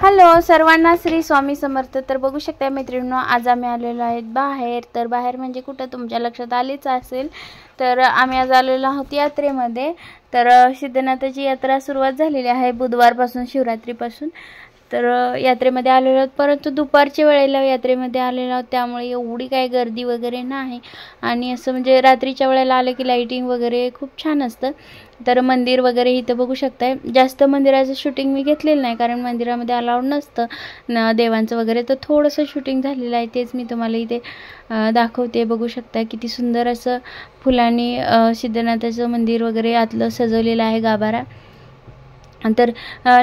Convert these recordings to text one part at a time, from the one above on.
Hello सर्वांना, श्री स्वामी समर्थ। तर बघू शकता मैत्रिणींनो, आज आम्ही आलेलो आहेत बाहेर। तर बाहेर म्हणजे कुठं तुमच्या लक्षात आलेच असेल, तर आम्ही आज आलेलो आहोत यात्रेमध्ये। तर सिद्धनाथाची यात्रा सुरुवात झालेली आहे बुधवारपासून, शिवरात्रीपासून। तर यात्रेमध्ये आलेलो आहोत, परंतु दुपारच्या वेळेला यात्रेमध्ये आलेलो आहोत, त्यामुळे एवढी काही गर्दी वगैरे नाही। आणि असं म्हणजे रात्रीच्या वेळेला आले की लाइटिंग वगैरे खूप छान असतं। तर मंदिर वगैरे इथं बघू शकताय। जास्त मंदिराचं शूटिंग मी घेतलेलं नाही, कारण मंदिरामध्ये अलाउड नसतं देवांचं वगैरे। तर थोडंसं शूटिंग झालेलं आहे, तेच मी तुम्हाला इथे दाखवते। बघू शकता किती सुंदर असं फुलांनी सिद्धनाथाचं मंदिर वगैरे आतलं सजवलेलं आहे, गाभारा। तर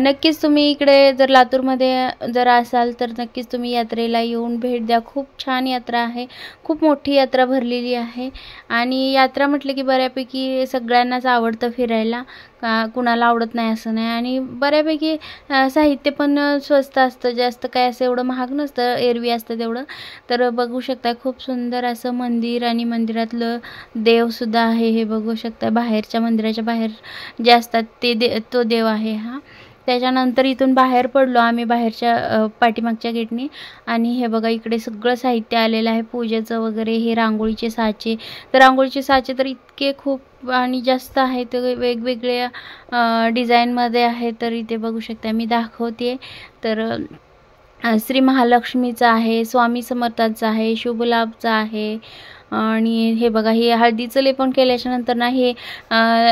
नक्कीच तुम्ही इकडे जर लातूरमध्ये जर असाल तर नक्कीच तुम्ही यात्रेला येऊन भेट द्या। खूप छान यात्रा आहे, खूप मोठी यात्रा भरलेली आहे। आणि यात्रा म्हटलं की बऱ्यापैकी सगळ्यांनाच आवडतं फिरायला, कुणाला आवडत नाही असं नाही। आणि बऱ्यापैकी साहित्य पण स्वस्त असतं, जास्त काय असं एवढं महाग नसतं, एरवी असतं तेवढं। तर बघू शकता खूप सुंदर असं मंदिर, आणि मंदिरातलं देवसुद्धा आहे, हे बघू शकता। बाहेरच्या मंदिराच्या बाहेर जे असतात ते तो देव आहे हा। त्याच्यानंतर इथून बाहेर पडलो आम्ही, बाहेरच्या पाठीमागच्या गेटने। आणि हे बघा इकडे सगळं साहित्य आलेलं आहे पूजेचं वगैरे। हे रांगोळीचे साचे, तर रांगोळीचे साचे तर इतके खूप आणि जास्त आहेत, वेगवेगळ्या डिझाईनमध्ये आहे। तर इथे बघू शकता, मी दाखवते। तर श्री महालक्ष्मीचा आहे, स्वामी समर्थांचा आहे, शुभलाभचा आहे। आणि हे बघा, हे हळदीचं लेपन केल्याच्या नंतर ना हे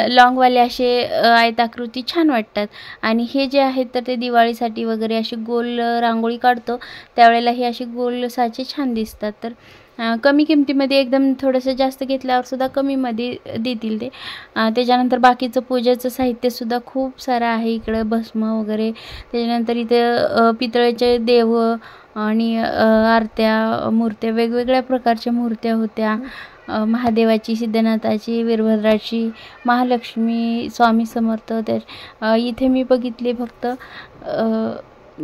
लॉंगवाले असे आयताकृती छान वाटतात। आणि हे जे आहेत तर ते दिवाळीसाठी वगैरे अशी गोल रांगोळी काढतो त्यावेळेला हे अशी गोल साचे छान दिसतात। तर कमी किमतीमध्ये, एकदम थोडंसं जास्त घेतल्यावर सुद्धा कमीमध्ये देतील ते। त्याच्यानंतर बाकीचं पूजेचं साहित्यसुद्धा खूप सारं आहे इकडं, भस्म वगैरे। त्याच्यानंतर इथे पितळेचे देव आणि आरत्या मूर्त्या, वेगवेगळ्या प्रकारच्या मूर्त्या होत्या। महादेवाची, सिद्धनाथाची, वीरभद्राची, महालक्ष्मी, स्वामी समर्थ। तर इथे मी बघितले फक्त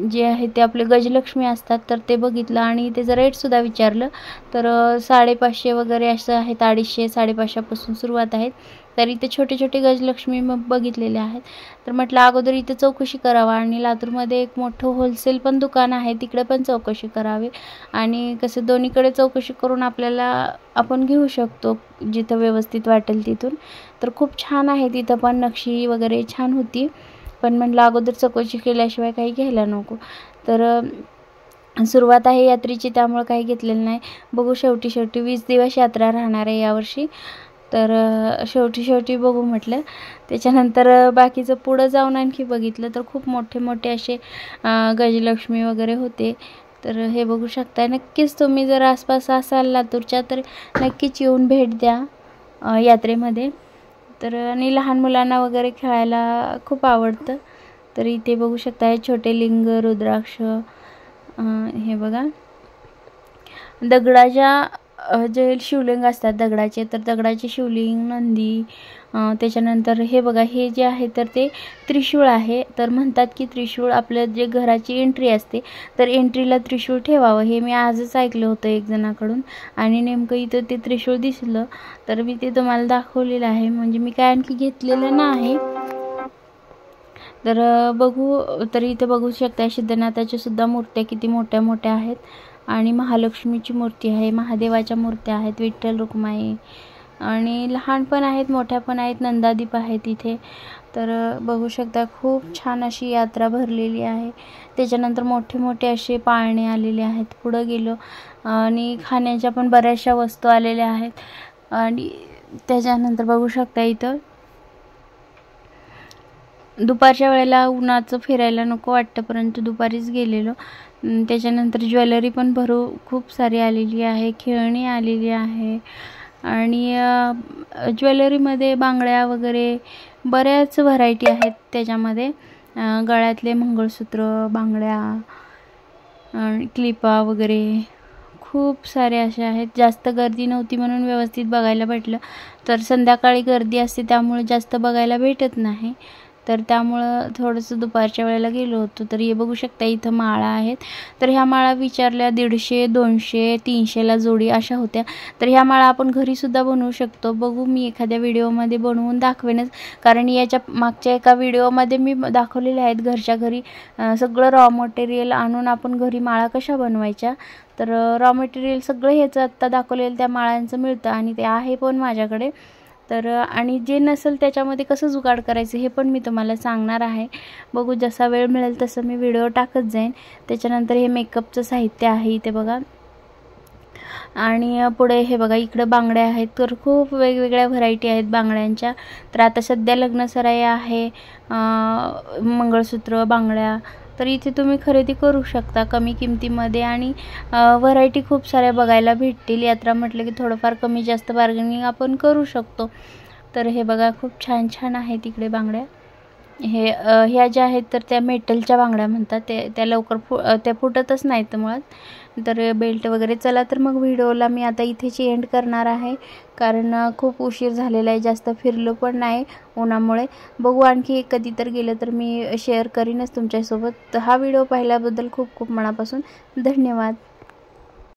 जे आहे ते आपले गजलक्ष्मी असतात, तर ते बघितलं। आणि त्याचं रेटसुद्धा विचारलं, तर 550 वगैरे असं आहेत, 250, 550पासून सुरुवात आहेत। तर इथे छोटे छोटे गजलक्ष्मी मग बघितलेले आहेत। तर म्हटलं अगोदर इथे चौकशी करावा, आणि लातूरमध्ये एक मोठं होलसेल पण दुकान आहे, तिकडे पण चौकशी करावी। आणि कसं दोन्हीकडे चौकशी करून आपण घेऊ शकतो जिथं व्यवस्थित वाटेल तिथून। तर खूप छान आहे तिथं पण, नक्षी वगैरे छान होती, पण म्हटलं अगोदर चौकशी केल्याशिवाय काही घ्यायला नको। तर सुरुवात आहे यात्रेची, त्यामुळे काही घेतलेलं नाही। बघू शेवटी 20 दिवस यात्रा राहणार आहे यावर्षी। तर शेवटी बघू म्हटलं। त्याच्यानंतर बाकीचं पुढं जाऊन आणखी बघितलं, तर खूप मोठे मोठे असे गजलक्ष्मी वगैरे होते। तर हे बघू शकता। नक्कीच तुम्ही जर आसपास असाल लातूरच्या तर नक्कीच येऊन भेट द्या यात्रेमध्ये। तर आणि लहान मुलांना वगैरे खेळायला खूप आवडतं। तर इथे बघू शकता हे छोटे लिंग, रुद्राक्ष, हे बघा दगडाच्या जे शिवलिंग असतात दगडाचे, तर दगडाचे शिवलिंग, नंदी। त्याच्यानंतर हे बघा, हे जे आहे तर ते त्रिशूळ आहे। तर म्हणतात की त्रिशूळ आपल्या जे घराची एंट्री असते, तर एंट्रीला त्रिशूळ ठेवावं, हे मी आजच ऐकलं होतं एक जणाकडून। आणि नेमकं इथं ते त्रिशूळ दिसलं, तर मी ते तुम्हाला दाखवलेलं आहे, म्हणजे मी काय आणखी घेतलेलं नाही। तर बघू, तर इथे बघू शकता सिद्धनाथाच्या सुद्धा मूर्त्या किती मोठ्या मोठ्या आहेत। आणि महालक्ष्मीची मूर्ती आहे, महादेवाच्या मूर्त्या आहेत, विठ्ठल रुक्माई, आणि लहान पण आहेत, मोठ्या पण आहेत, नंदादीप आहेत इथे। तर बघू शकता खूप छान अशी यात्रा भरलेली आहे। त्याच्यानंतर मोठे मोठे असे पाळणे आलेले आहेत। पुढं गेलो आणि खाण्याच्या पण बऱ्याचशा वस्तू आलेल्या आहेत। आणि त्याच्यानंतर बघू शकता इथं दुपारच्या वेळेला उन्हाचं फिरायला नको वाटतं, परंतु दुपारीच गेलेलो। त्याच्यानंतर ज्वेलरी पण खूप सारी आलेली आहे, खेळणी आलेली आहे। आणि ज्वेलरीमध्ये बांगड्या वगैरे बऱ्याच व्हरायटी आहेत त्याच्यामध्ये। गळ्यातले मंगळसूत्र, बांगड्या, क्लिपा वगैरे खूप सारे असे आहेत। जास्त गर्दी नव्हती म्हणून व्यवस्थित बघायला भेटलं, तर संध्याकाळी गर्दी असते त्यामुळे जास्त बघायला भेटत नाही। तर त्यामुळं थोडंसं दुपारच्या वेळेला गेलो होतो. तर हे बघू शकता इथं माळा आहेत. तर ह्या माळा विचारल्या 150, 200, 300ला जोडी अशा होत्या. तर ह्या माळा आपण घरीसुद्धा बनवू शकतो. बघू मी एखाद्या व्हिडिओमध्ये बनवून दाखवेनच, कारण याच्या मागच्या एका व्हिडिओमध्ये मी दाखवलेले आहेत घरच्या घरी सगळं रॉ मटेरियल आणून आपण घरी माळा कशा बनवायच्या. तर रॉ मटेरियल सगळं ह्याचं आत्ता दाखवलेलं त्या माळांचं मिळतं आणि ते आहे पण माझ्याकडे. तर आणि जे नसेल त्याच्यामध्ये कसं जुगाड करायचं हे पण मी तुम्हाला सांगणार आहे. बघू जसा वेळ मिळेल तसं मी व्हिडिओ टाकत जाईन. त्याच्यानंतर हे मेकअपचं साहित्य आहे इथे बघा. आणि पुढे हे बघा इकडं बांगड्या आहेत. तर खूप वेगवेगळ्या व्हरायटी आहेत बांगड्यांच्या. तर आता सध्या लग्नसराई आहे, मंगळसूत्र, बांगड्या, तर इथे तुम्ही खरेदी करू शकता कमी किमतीमध्ये आणि व्हरायटी खूप साऱ्या बघायला भेटतील. यात्रा म्हटलं की थोडंफार कमी जास्त बार्गेनिंग आपण करू शकतो. तर हे बघा खूप छान छान आहेत इकडे बांगड्या. ह्या ज्या आहेत तर त्या मेटलच्या बांगड्या म्हणतात. त्या लवकर त्या फुटतच नाहीत मुळात. तर बेल्ट वगैरे. चला तर मग व्हिडिओला मी आता इथेच एंड करणार आहे, कारण खूप उशीर झालेला आहे, जास्त फिरलो पण नाही उन्हामुळे. बघू आणखी कधी तर गेलं तर मी शेअर करीनच तुमच्यासोबत. हा व्हिडिओ पाहिल्याबद्दल खूप खूप मनापासून धन्यवाद.